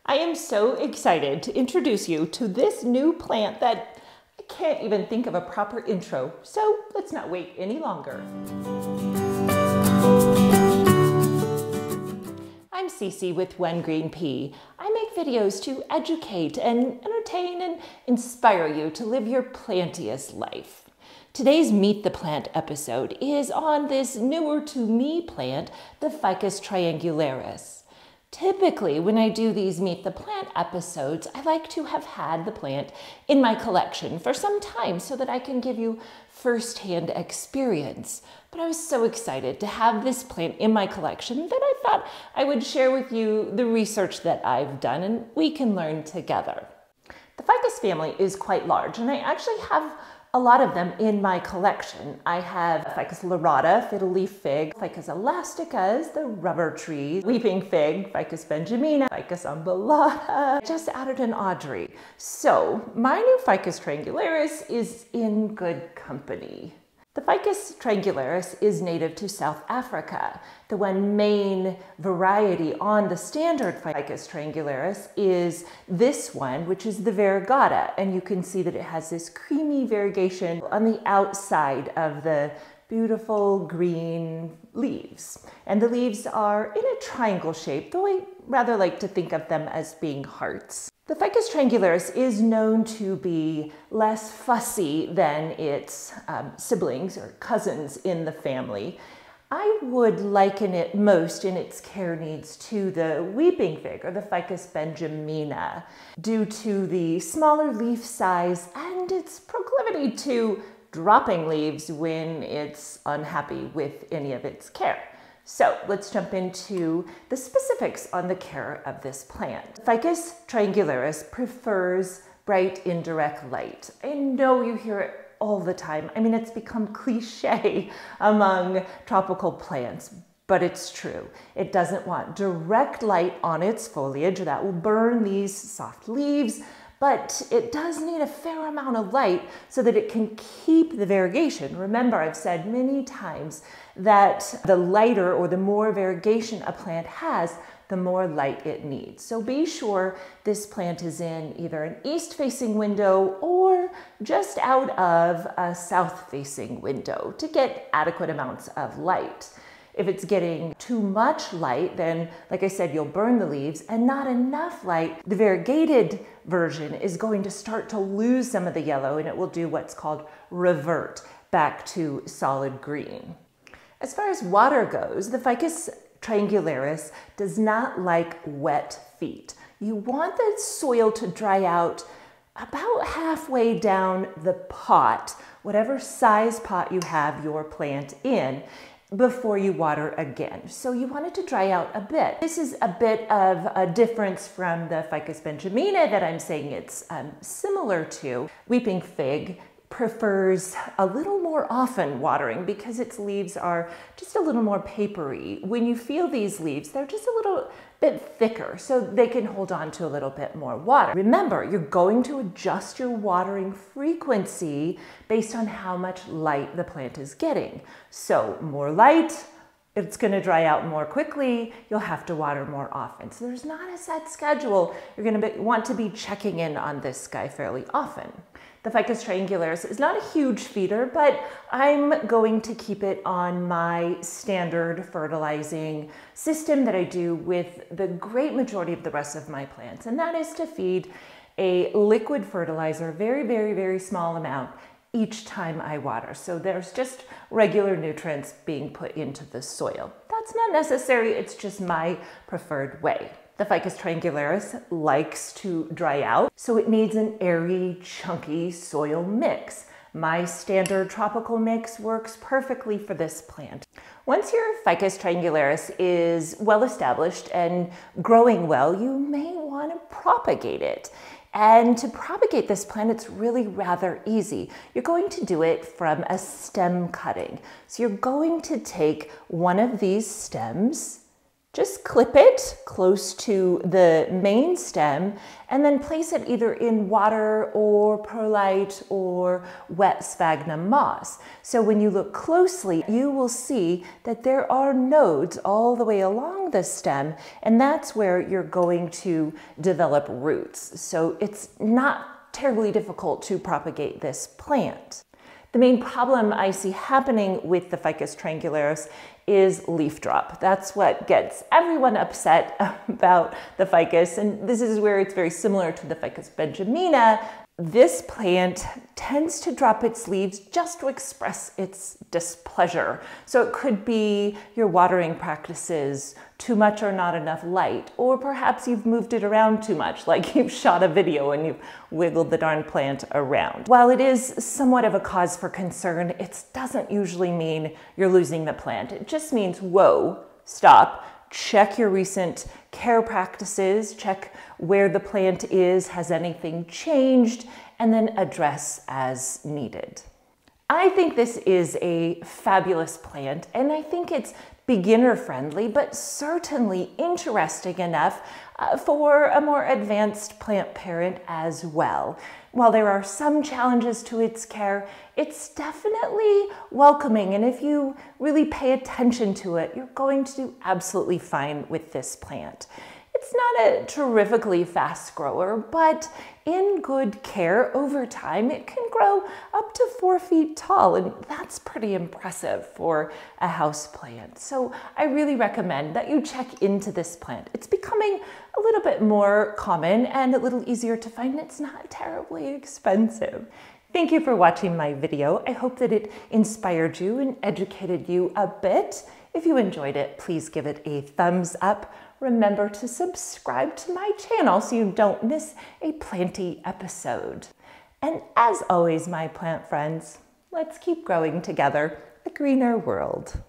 I am so excited to introduce you to this new plant that I can't even think of a proper intro, so let's not wait any longer. I'm Cece with One Green Pea. I make videos to educate and entertain and inspire you to live your plantiest life. Today's Meet the Plant episode is on this newer to me plant, the Ficus Triangularis. Typically, when I do these Meet the Plant episodes, I like to have had the plant in my collection for some time so that I can give you firsthand experience. But I was so excited to have this plant in my collection that I thought I would share with you the research that I've done and we can learn together. The ficus family is quite large, and I actually have a lot of them in my collection. I have Ficus lyrata, fiddle leaf fig, Ficus elasticas, the rubber trees, weeping fig, Ficus benjamina, Ficus umbellata. Just added an Audrey. So my new Ficus triangularis is in good company. The Ficus triangularis is native to South Africa. The one main variety on the standard Ficus triangularis is this one, which is the variegata. And you can see that it has this creamy variegation on the outside of the beautiful green leaves. And the leaves are in a triangle shape, though I rather like to think of them as being hearts. The Ficus triangularis is known to be less fussy than its siblings or cousins in the family. I would liken it most in its care needs to the weeping fig or the Ficus benjamina due to the smaller leaf size and its proclivity to dropping leaves when it's unhappy with any of its care. So let's jump into the specifics on the care of this plant. Ficus triangularis prefers bright indirect light. I know you hear it all the time. I mean, it's become cliche among tropical plants, but it's true. It doesn't want direct light on its foliage. That will burn these soft leaves, but it does need a fair amount of light so that it can keep the variegation. Remember, I've said many times that the lighter or the more variegation a plant has, the more light it needs. So be sure this plant is in either an east-facing window or just out of a south-facing window to get adequate amounts of light. If it's getting too much light, then, like I said, you'll burn the leaves, and not enough light, the variegated version is going to start to lose some of the yellow, and it will do what's called revert back to solid green. As far as water goes, the Ficus triangularis does not like wet feet. You want the soil to dry out about halfway down the pot, whatever size pot you have your plant in, before you water again. So you want it to dry out a bit. This is a bit of a difference from the Ficus benjamina that I'm saying it's similar to. Weeping fig prefers a little more often watering because its leaves are just a little more papery. When you feel these leaves, they're just a little bit thicker, so they can hold on to a little bit more water. Remember, you're going to adjust your watering frequency based on how much light the plant is getting. So more light, it's going to dry out more quickly. You'll have to water more often. So there's not a set schedule. You're going to want to be checking in on this guy fairly often. The Ficus triangularis is not a huge feeder, but I'm going to keep it on my standard fertilizing system that I do with the great majority of the rest of my plants. And that is to feed a liquid fertilizer, very, very, very small amount each time I water. So there's just regular nutrients being put into the soil. That's not necessary, it's just my preferred way. The Ficus triangularis likes to dry out, so it needs an airy, chunky soil mix. My standard tropical mix works perfectly for this plant. Once your Ficus triangularis is well established and growing well, you may want to propagate it. And to propagate this plant, it's really rather easy. You're going to do it from a stem cutting. So you're going to take one of these stems Just clip it close to the main stem and then place it either in water or perlite or wet sphagnum moss. So when you look closely, you will see that there are nodes all the way along the stem, and that's where you're going to develop roots. So it's not terribly difficult to propagate this plant. The main problem I see happening with the Ficus Triangularis is leaf drop. That's what gets everyone upset about the ficus, and this is where it's very similar to the Ficus benjamina. This plant tends to drop its leaves just to express its displeasure. So it could be your watering practices, too much or not enough light, or perhaps you've moved it around too much, like you've shot a video and you've wiggled the darn plant around. While it is somewhat of a cause for concern, it doesn't usually mean you're losing the plant. It just means, whoa, stop. Check your recent care practices, check where the plant is, has anything changed, and then address as needed. I think this is a fabulous plant, and I think it's beginner friendly, but certainly interesting enough for a more advanced plant parent as well. While there are some challenges to its care, it's definitely welcoming, and if you really pay attention to it, you're going to do absolutely fine with this plant. It's not a terrifically fast grower, but in good care over time, it can grow up to 4 feet tall, and that's pretty impressive for a house plant. So I really recommend that you check into this plant. It's becoming a little bit more common and a little easier to find. It's not terribly expensive. Thank you for watching my video. I hope that it inspired you and educated you a bit. If you enjoyed it, please give it a thumbs up. Remember to subscribe to my channel so you don't miss a planty episode. And as always, my plant friends, let's keep growing together a greener world.